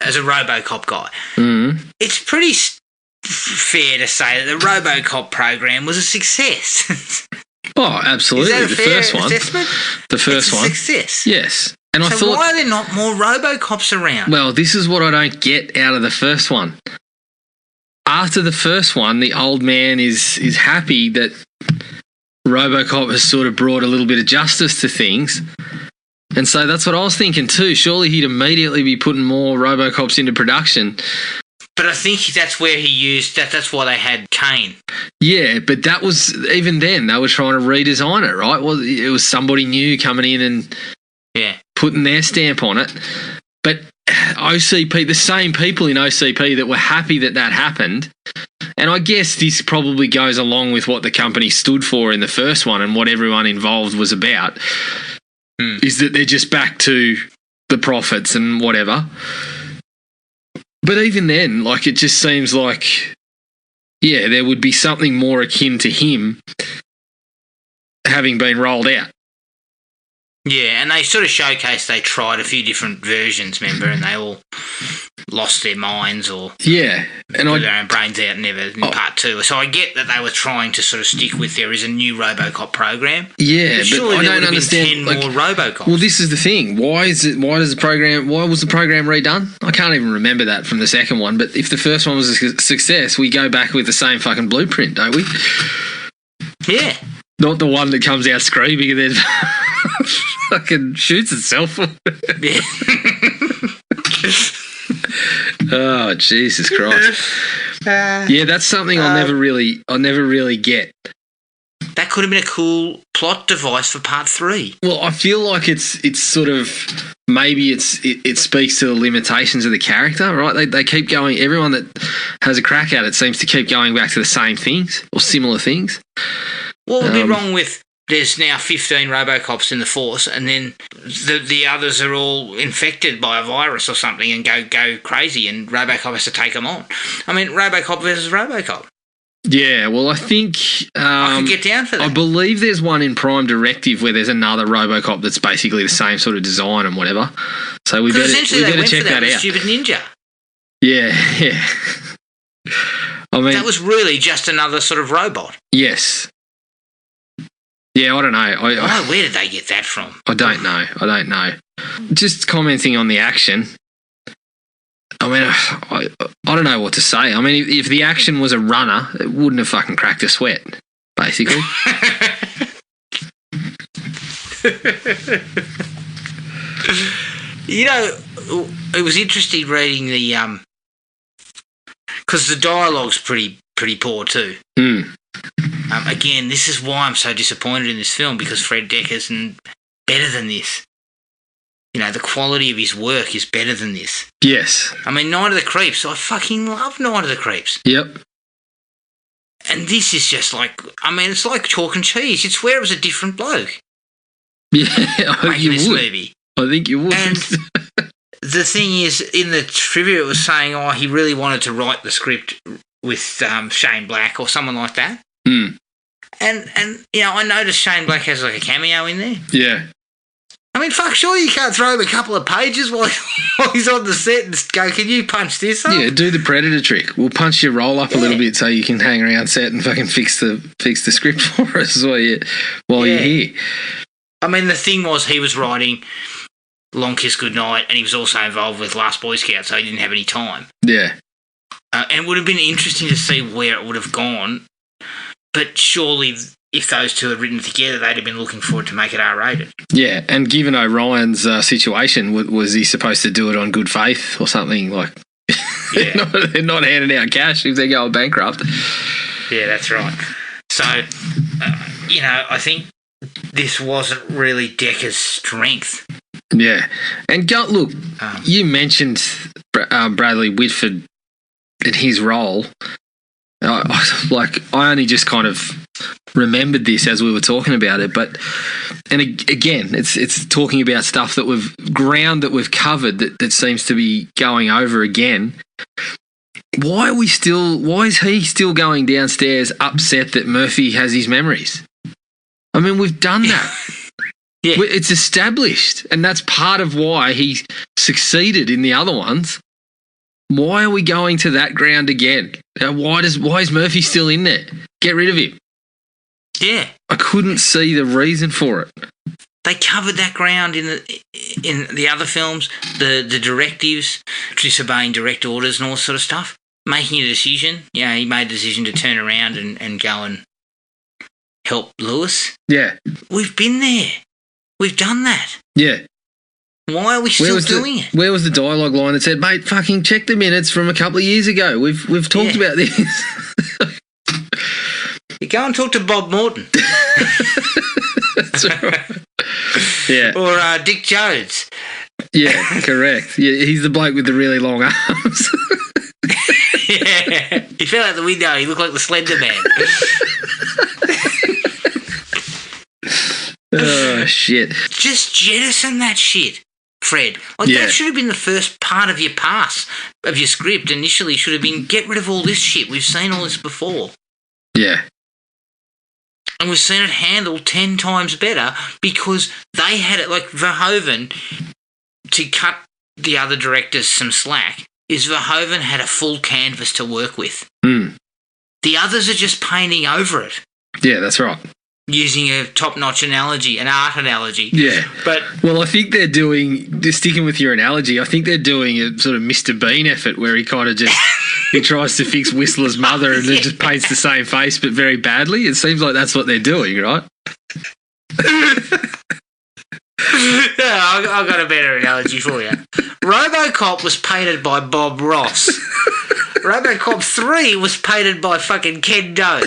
as a Robocop guy. It's pretty fair to say that the Robocop program was a success. Oh, absolutely. Is that a fair Assessment? The first one. Success. Yes. And so I thought, why are there not more Robocops around? Well, this is what I don't get out of the first one. After the first one, the old man is happy that Robocop has sort of brought a little bit of justice to things. And so that's what I was thinking too. Surely he'd immediately be putting more Robocops into production. But I think that's where he used that. That's why they had Kane. Yeah, but that was, even then, they were trying to redesign it, right? Well, it was somebody new coming in and putting their stamp on it. But OCP, the same people in OCP that were happy that happened, and I guess this probably goes along with what the company stood for in the first one and what everyone involved was about, is that they're just back to the profits and whatever. But even then, like, it just seems like, yeah, there would be something more akin to him having been rolled out. Yeah, and they sort of showcased they tried a few different versions, remember, and they all lost their minds or put their own brains out in part two. So I get that they were trying to sort of stick with there is a new Robocop program. Yeah, but surely I there don't would understand. Have been 10 more Robocops. Well, this is the thing. Why was the program redone? I can't even remember that from the second one. But if the first one was a success, we go back with the same fucking blueprint, don't we? Yeah. Not the one that comes out screaming and then fucking shoots itself. Yeah. Oh, Jesus Christ. Yeah, that's something I'll never really get. That could have been a cool plot device for part 3. Well, I feel like it's sort of, maybe it speaks to the limitations of the character, right? They keep going, everyone that has a crack at it seems to keep going back to the same things or similar things. What would be wrong with there's now 15 Robocops in the force and then the others are all infected by a virus or something and go crazy and Robocop has to take them on? I mean, Robocop versus Robocop. Yeah, well, I think... I could get down for that. I believe there's one in Prime Directive where there's another Robocop that's basically the same sort of design and whatever. So we better check that out. Stupid Ninja. Yeah. I mean... That was really just another sort of robot. Yes. Yeah, I don't know. Where did they get that from? I don't know. Just commenting on the action. I mean, I don't know what to say. I mean, if the action was a runner, it wouldn't have fucking cracked a sweat, basically. You know, it was interesting reading the because the dialogue's pretty poor too. Again, this is why I'm so disappointed in this film, because Fred Decker's better than this. You know, the quality of his work is better than this. Yes. I mean, Night of the Creeps, I fucking love Night of the Creeps. Yep. And this is just like, I mean, it's like chalk and cheese. You'd swear it was a different bloke. Yeah, I think you would. Movie. I think you would. And the thing is, in the trivia, it was saying, he really wanted to write the script with Shane Black or someone like that. And you know, I noticed Shane Black has like a cameo in there. Yeah. I mean, fuck, surely you can't throw him a couple of pages while he's on the set and go, can you punch this up? Yeah, do the Predator trick. We'll punch your roll up a little bit so you can hang around set and fucking fix the script for us while you're here. I mean, the thing was, he was writing Long Kiss Goodnight and he was also involved with Last Boy Scout, so he didn't have any time. Yeah. And it would have been interesting to see where it would have gone, but surely if those two had written together, they'd have been looking forward to make it R-rated. Yeah, and given Orion's situation, was he supposed to do it on good faith or something? Like, yeah. they're not handing out cash if they go bankrupt. Yeah, that's right. So, you know, I think this wasn't really Decker's strength. Yeah. And look, you mentioned Bradley Whitford in his role, I only just kind of remembered this as we were talking about it, and again, it's talking about stuff that we've covered that seems to be going over again. Why is he still going downstairs upset that Murphy has his memories? I mean, we've done that. Yeah. It's established, and that's part of why he succeeded in the other ones. Why are we going to that ground again? Why is Murphy still in there? Get rid of him. Yeah. I couldn't see the reason for it. They covered that ground in the other films, the directives, disobeying direct orders and all this sort of stuff, making a decision. Yeah, he made a decision to turn around and go and help Lewis. Yeah. We've been there. We've done that. Yeah. Why are we still doing it? Where was the dialogue line that said, mate, fucking check the minutes from a couple of years ago. We've talked about this. You go and talk to Bob Morton. That's right. Yeah. Or Dick Jones. Yeah, correct. Yeah, he's the bloke with the really long arms. Yeah. He fell out the window. He looked like the Slender Man. Oh, shit. Just jettison that shit, Fred. That should have been the first part of your pass, of your script initially. Should have been, get rid of all this shit. We've seen all this before. Yeah. And we've seen it handled 10 times better because they had it, like Verhoeven, to cut the other directors some slack, is Verhoeven had a full canvas to work with. Mm. The others are just painting over it. Yeah, that's right. Using a top-notch analogy, an art analogy. Yeah. But well, I think they're doing, just sticking with your analogy, I think they're doing a sort of Mr. Bean effort where he kind of just, he tries to fix Whistler's mother and then just paints the same face but very badly. It seems like that's what they're doing, right? I've got a better analogy for you. Robocop was painted by Bob Ross. Robocop 3 was painted by fucking Ken Doan.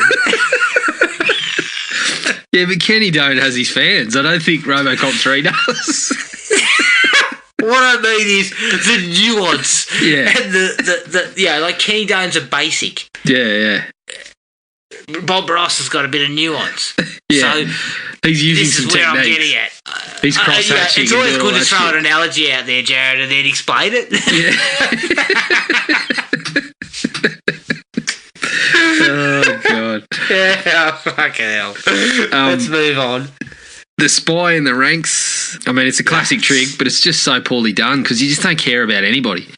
Yeah, but Kenny Doan has his fans. I don't think Robocop 3 does. What I mean is the nuance. Yeah. And the like Kenny Doan's a basic. Yeah. Bob Ross has got a bit of nuance. Yeah. So he's using this some is where techniques. I'm getting at. He's cross-hatching. It's always good to throw an analogy out there, Jared, and then explain it. Yeah. Oh, God. Yeah, fucking hell. Let's move on. The spy in the ranks, I mean, it's a classic trick, but it's just so poorly done because you just don't care about anybody.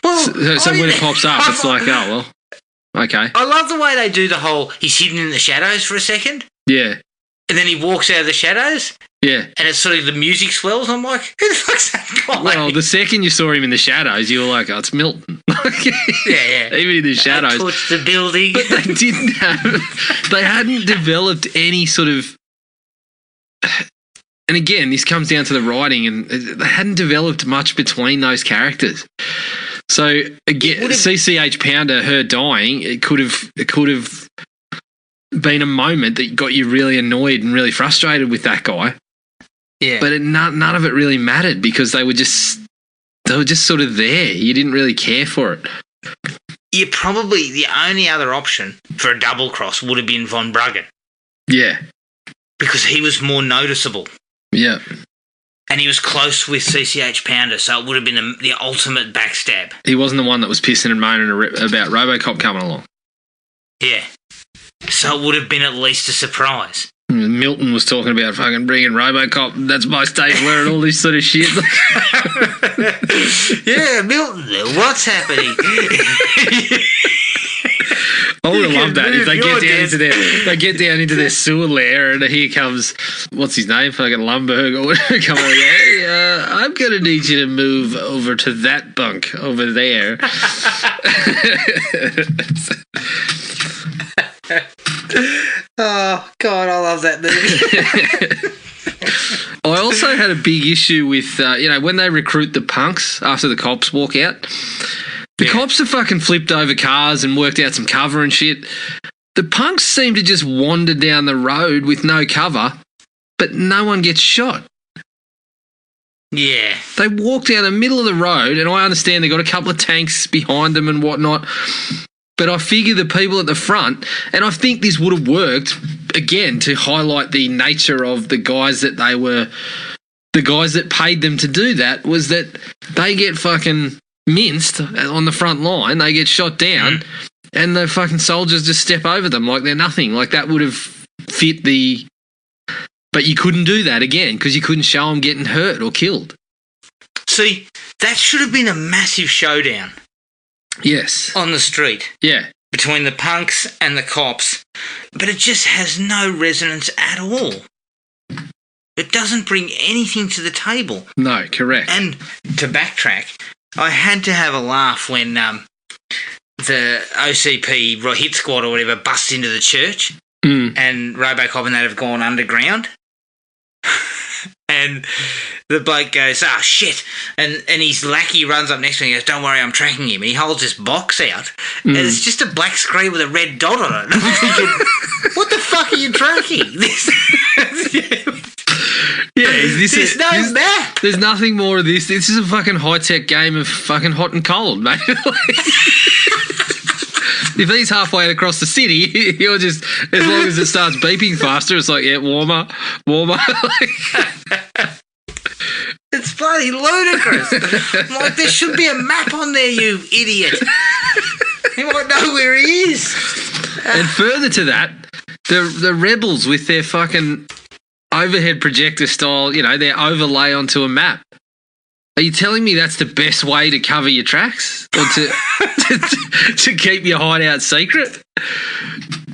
Well, so when it pops up, it's like, oh, well, okay. I love the way they do the whole, he's hidden in the shadows for a second. Yeah. And then he walks out of the shadows. Yeah. And it's sort of the music swells. I'm like, who the fuck's that guy? Well, the second you saw him in the shadows, you were like, oh, it's Milton. Yeah. Even in the shadows. Torched the building. But they didn't have, they hadn't developed any sort of, and again, this comes down to the writing, and they hadn't developed much between those characters. So again, CCH Pounder, her dying, it could have been a moment that got you really annoyed and really frustrated with that guy. Yeah. But none of it really mattered because they were just sort of there. You didn't really care for it. Yeah, probably the only other option for a double cross would have been Von Bruggen. Yeah. Because he was more noticeable. Yeah. And he was close with CCH Pounder, so it would have been the ultimate backstab. He wasn't the one that was pissing and moaning about Robocop coming along. Yeah. So it would have been at least a surprise. Milton was talking about fucking bringing Robocop, that's my stapler and all this sort of shit. Yeah, Milton, what's happening? I would have loved that if they get down into their sewer lair and here comes, what's his name, fucking Lumberg or whatever, come on, hey, I'm going to need you to move over to that bunk over there. Oh, God, I love that movie. I also had a big issue with, when they recruit the punks after the cops walk out. The cops have fucking flipped over cars and worked out some cover and shit. The punks seem to just wander down the road with no cover, but no one gets shot. Yeah. They walk down the middle of the road, and I understand they got a couple of tanks behind them and whatnot, but I figure the people at the front, and I think this would have worked, again, to highlight the nature of the guys that they were, the guys that paid them to do that, was that they get fucking minced on the front line, they get shot down, and the fucking soldiers just step over them like they're nothing. Like, that would have fit the... But you couldn't do that again because you couldn't show them getting hurt or killed. See, that should have been a massive showdown. Yes. On the street. Yeah. Between the punks and the cops. But it just has no resonance at all. It doesn't bring anything to the table. No, correct. And to backtrack, I had to have a laugh when the OCP hit squad or whatever busts into the church and Robocop and that have gone underground. And the bloke goes, "Ah, shit." And his lackey runs up next to him and goes, "Don't worry, I'm tracking him." And he holds this box out and it's just a black screen with a red dot on it. And I'm thinking, what the fuck are you tracking? There's no map. There's nothing more of this. This is a fucking high-tech game of fucking hot and cold, mate. If he's halfway across the city, you're just, as long as it starts beeping faster, it's like, yeah, warmer. It's bloody ludicrous. Like, there should be a map on there, you idiot. You might know where he is. And further to that, the rebels with their fucking overhead projector style, their overlay onto a map. Are you telling me that's the best way to cover your tracks? Or to keep your hideout secret?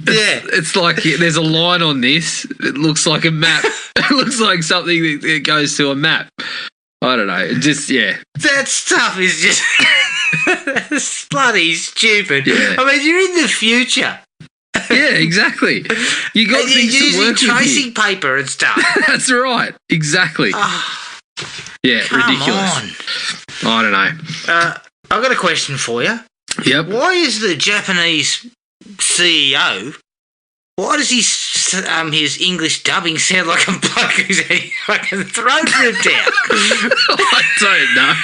It's like there's a line on this. It looks like a map. It looks like something that goes to a map. I don't know. That stuff is just it's bloody stupid. Yeah. I mean, you're in the future. Yeah, exactly. You got things to work with. Using tracing paper and stuff. That's right. Exactly. Yeah, come ridiculous. On. I don't know. I've got a question for you. Yep. Why is the Japanese CEO? Why does his English dubbing sound like a bloke who's had his fucking throat ripped out? I don't know.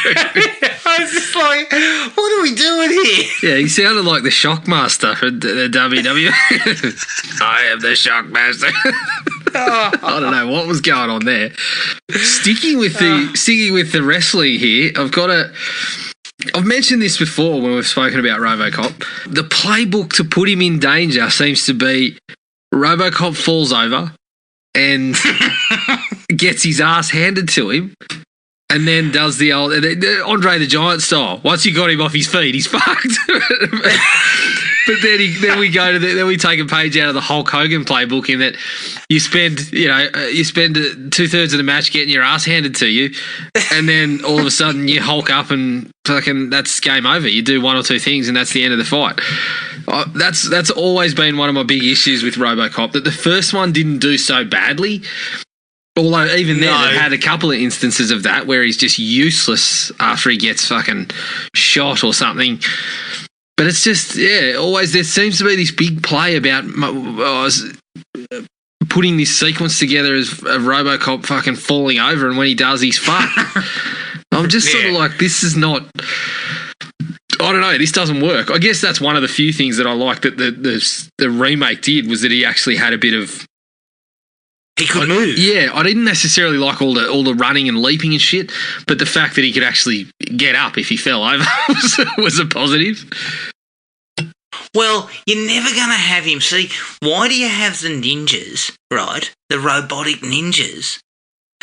I was just like, what are we doing here? Yeah, he sounded like the Shockmaster for the WWE. I am the Shockmaster. I don't know what was going on there. Sticking with the wrestling here, I've mentioned this before when we've spoken about Robocop. The playbook to put him in danger seems to be Robocop falls over and gets his ass handed to him, and then does the old Andre the Giant style. Once you got him off his feet, he's fucked. But then we take a page out of the Hulk Hogan playbook in that you spend 2/3 of the match getting your ass handed to you, and then all of a sudden you Hulk up and fucking that's game over. You do one or two things and that's the end of the fight. That's always been one of my big issues with Robocop, that the first one didn't do so badly. Although even then it had a couple of instances of that where he's just useless after he gets fucking shot or something. But it's just, always there seems to be this big play about putting this sequence together of Robocop fucking falling over, and when he does, he's fucked. I'm just sort of like, this is not... I don't know, this doesn't work. I guess that's one of the few things that I like that the remake did, was that he actually had a bit of... He could move. Yeah, I didn't necessarily like all the running and leaping and shit, but the fact that he could actually get up if he fell over was a positive. Well, you're never going to have him. See, why do you have the ninjas, right? The robotic ninjas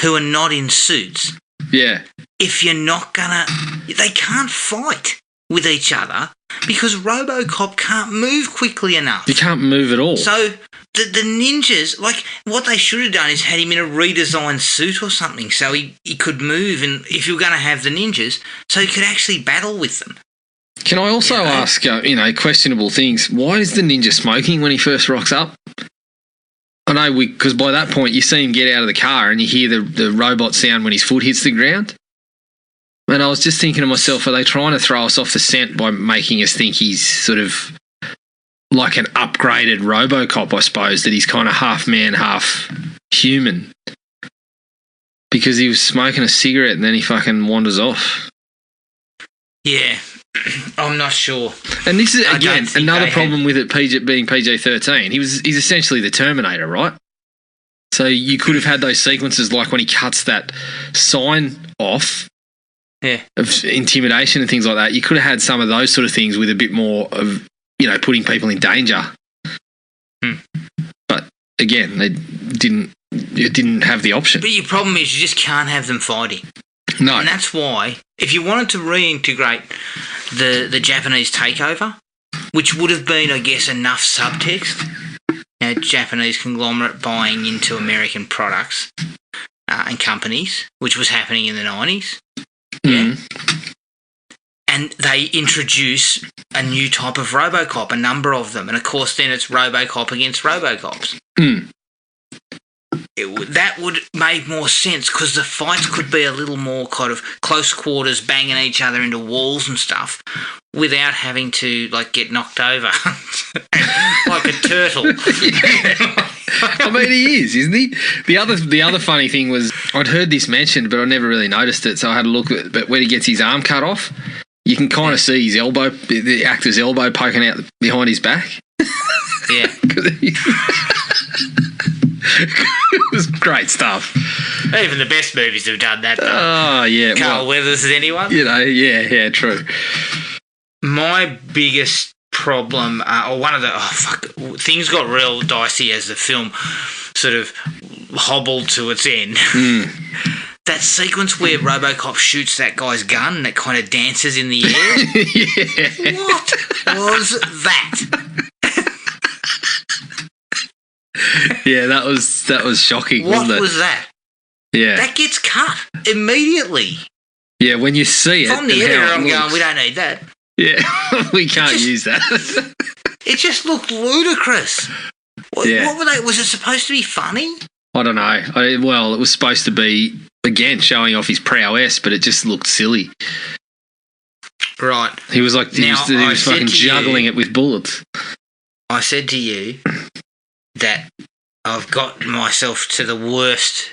who are not in suits. Yeah. If you're not going to... They can't fight with each other because Robocop can't move quickly enough. He can't move at all. So... The ninjas, like, what they should have done is had him in a redesigned suit or something so he could move, and if you were going to have the ninjas, so he could actually battle with them. Can I also ask, questionable things? Why is the ninja smoking when he first rocks up? I know, because by that point you see him get out of the car and you hear the robot sound when his foot hits the ground. And I was just thinking to myself, are they trying to throw us off the scent by making us think he's sort of... like an upgraded Robocop, I suppose, that he's kind of half man, half human. because he was smoking a cigarette and then he fucking wanders off. Yeah, I'm not sure. And this is, again, another problem with it being PG-13. He's essentially the Terminator, right? So you could have had those sequences like when he cuts that sign off of intimidation and things like that. You could have had some of those sort of things with a bit more of, putting people in danger. But again, they didn't have the option. But your problem is you just can't have them fighting. No. And that's why, if you wanted to reintegrate the Japanese takeover, which would have been, I guess, enough subtext, Japanese conglomerate buying into American products and companies, which was happening in the 90s. Yeah. And they introduce a new type of Robocop, a number of them. And, of course, then it's Robocop against Robocops. That would make more sense because the fights could be a little more kind of close quarters, banging each other into walls and stuff without having to, get knocked over like a turtle. I mean, he is, isn't he? The other funny thing was I'd heard this mentioned, but I never really noticed it, so I had a look at it. But when he gets his arm cut off, you can kind of see his elbow, the actor's elbow poking out behind his back. Yeah. It was great stuff. Even the best movies have done that. Oh, yeah. Carl Weathers as anyone. Yeah, true. My biggest problem, or one of the... things got real dicey as the film sort of hobbled to its end. That sequence where Robocop shoots that guy's gun and it kind of dances in the air. Yeah. What was that? Yeah, that was shocking, What wasn't it? was that? Yeah. That gets cut immediately. Yeah, when you see it. From the editor, I'm going, we don't need that. Yeah, we can't use that. It just looked ludicrous. What were they? Was it supposed to be funny? I don't know. It was supposed to be, again, showing off his prowess, but it just looked silly. Right. He was he was fucking juggling it with bullets. I said to you that I've got myself to the worst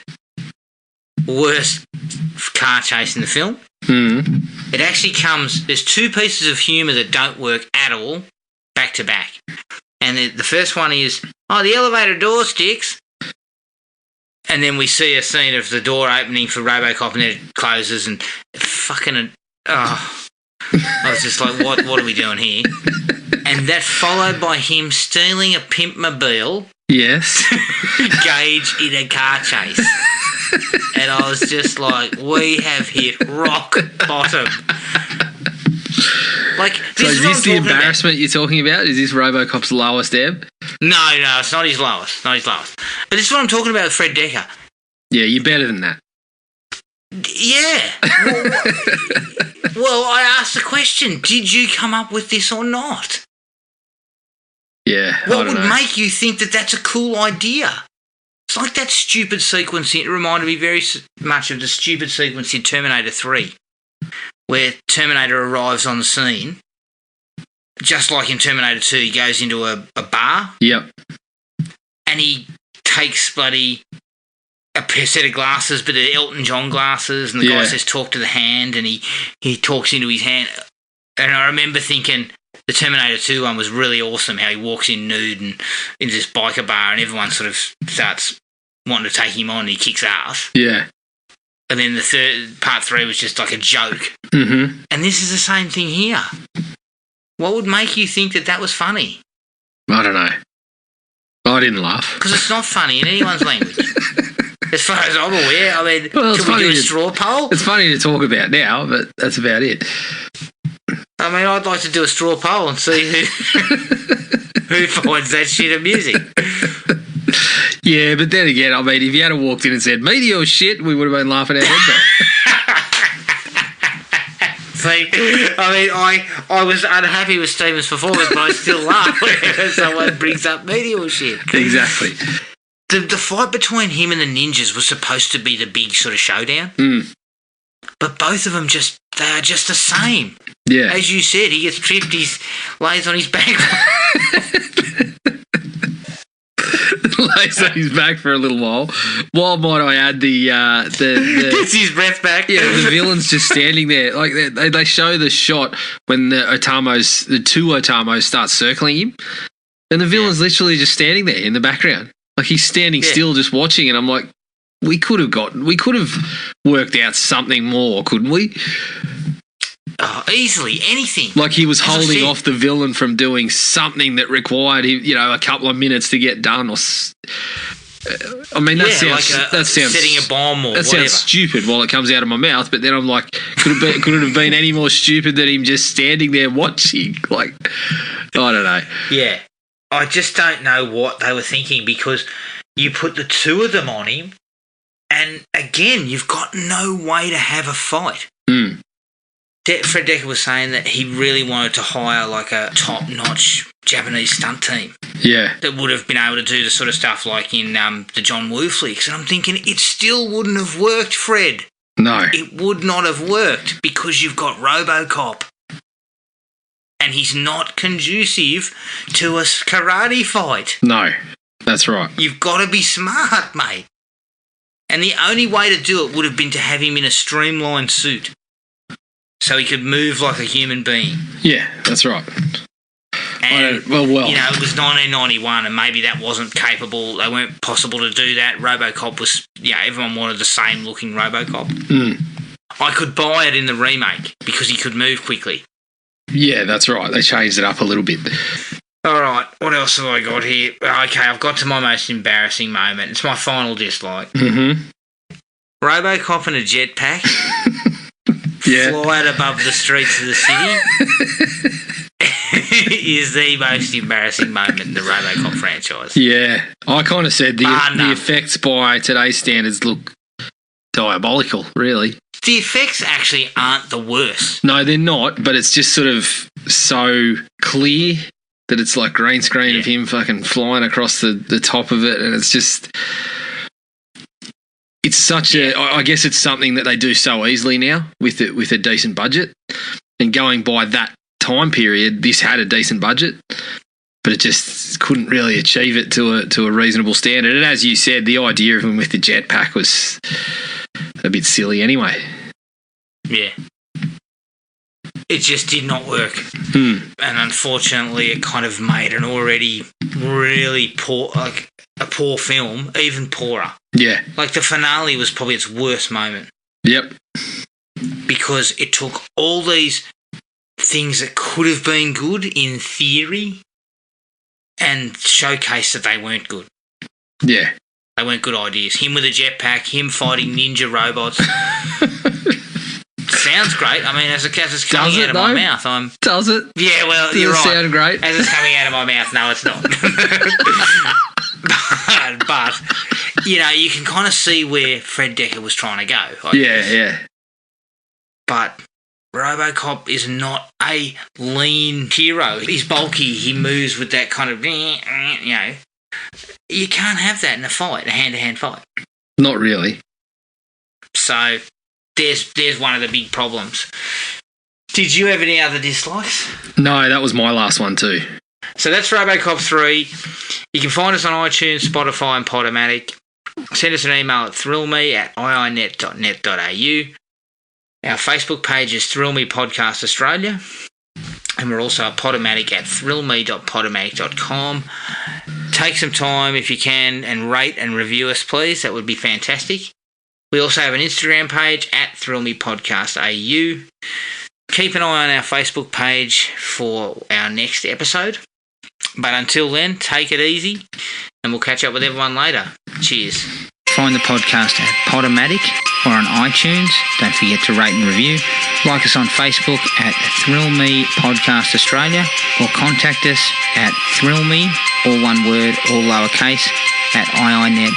car chase in the film. It actually there's two pieces of humour that don't work at all, back to back. And the first one is, the elevator door sticks. And then we see a scene of the door opening for Robocop and then it closes and fucking... I was just like, what are we doing here? And that followed by him stealing a pimpmobile. Yes. Gage in a car chase. And I was just like, we have hit rock bottom. So is this the embarrassment you're talking about? Is this Robocop's lowest ebb? No, it's not his lowest. But this is what I'm talking about with Fred Decker. Yeah, you're better than that. Yeah. Well, I asked the question, did you come up with this or not? Yeah, what would make you think that that's a cool idea? It's like that stupid sequence. It reminded me very much of the stupid sequence in Terminator 3, where Terminator arrives on the scene. Just like in Terminator 2, he goes into a bar. Yep. And he takes bloody a set of glasses, but they're Elton John glasses, and the guy says, talk to the hand, and he talks into his hand. And I remember thinking the Terminator 2 one was really awesome, how he walks in nude and into this biker bar, and everyone sort of starts wanting to take him on, and he kicks ass. Yeah. And then the part 3 was just like a joke. Mm-hmm. And this is the same thing here. What would make you think that was funny? I don't know. I didn't laugh. Because it's not funny in anyone's language. As far as I'm aware, I mean, can we do a straw poll? It's funny to talk about now, but that's about it. I mean, I'd like to do a straw poll and see who finds that shit amusing. Yeah, but then again, I mean, if you had walked in and said, meteor shit, we would have been laughing our heads off. See, I mean, I was unhappy with Stephen's performance, but I still laugh whenever someone brings up meteor shit. Exactly. The fight between him and the ninjas was supposed to be the big sort of showdown. But both of them they are just the same. Yeah. As you said, he gets tripped, he lays on his back. lays on his back for a little while. Why might I add the gets his breath back. Yeah, the villain's just standing there. Like they show the shot when the two Otamos start circling him, and the villain's literally just standing there in the background. Like he's standing still, just watching, and I'm like, we could have worked out something more, couldn't we? Oh, easily, anything. Like he was holding off the villain from doing something that required him, a couple of minutes to get done. Or, I mean, that sounds setting a bomb or that whatever. sounds stupid while it comes out of my mouth. But then I'm like, could it have been any more stupid than him just standing there watching? Like, I don't know. Yeah, I just don't know what they were thinking, because you put the two of them on him, and again, you've got no way to have a fight. Fred Dekker was saying that he really wanted to hire like a top-notch Japanese stunt team. Yeah. That would have been able to do the sort of stuff like in the John Woo flicks. And I'm thinking, it still wouldn't have worked, Fred. No. It would not have worked, because you've got Robocop. And he's not conducive to a karate fight. No, that's right. You've got to be smart, mate. And the only way to do it would have been to have him in a streamlined suit, so he could move like a human being. Yeah, that's right. And, it was 1991, and maybe that wasn't capable. They weren't possible to do that. Robocop was, everyone wanted the same looking Robocop. I could buy it in the remake because he could move quickly. Yeah, that's right. They changed it up a little bit. All right, what else have I got here? Okay, I've got to my most embarrassing moment. It's my final dislike. Robocop in a jetpack. Flying above the streets of the city is the most embarrassing moment in the Robocop franchise. Yeah, I kind of said the effects by today's standards look diabolical, really. The effects actually aren't the worst. No, they're not, but it's just sort of so clear that it's like green screen of him fucking flying across the top of it, and it's just... It's such I guess it's something that they do so easily now with a decent budget. And going by that time period, this had a decent budget, but it just couldn't really achieve it to a reasonable standard. And as you said, the idea of him with the jetpack was a bit silly anyway. Yeah. It just did not work. And unfortunately, it kind of made an already really poor, like a poor film, even poorer. Yeah. Like the finale was probably its worst moment. Yep. Because it took all these things that could have been good in theory and showcased that they weren't good. Yeah. They weren't good ideas. Him with a jetpack, him fighting ninja robots. Sounds great. I mean, as it's coming out of my mouth, Does it? Yeah, well, Does you're it right. sound great? As it's coming out of my mouth, no, it's not. but you can kind of see where Fred Dekker was trying to go. Yeah. But Robocop is not a lean hero. He's bulky. He moves with that kind of, You can't have that in a fight, a hand-to-hand fight. Not really. So there's one of the big problems. Did you have any other dislikes? No, that was my last one too. So that's Robocop 3. You can find us on iTunes, Spotify and Podomatic. Send us an email at thrillme@iinet.net.au. Our Facebook page is Thrill Me Podcast Australia. And we're also at Podomatic at thrillme.podomatic.com. Take some time, if you can, and rate and review us, please. That would be fantastic. We also have an Instagram page at Thrill Me Podcast AU. Keep an eye on our Facebook page for our next episode. But until then, take it easy, and we'll catch up with everyone later. Cheers. Find the podcast at Podomatic or on iTunes. Don't forget to rate and review. Like us on Facebook at Thrill Me Podcast Australia, or contact us at thrillme, all one word, all lowercase, at iinet.net.au.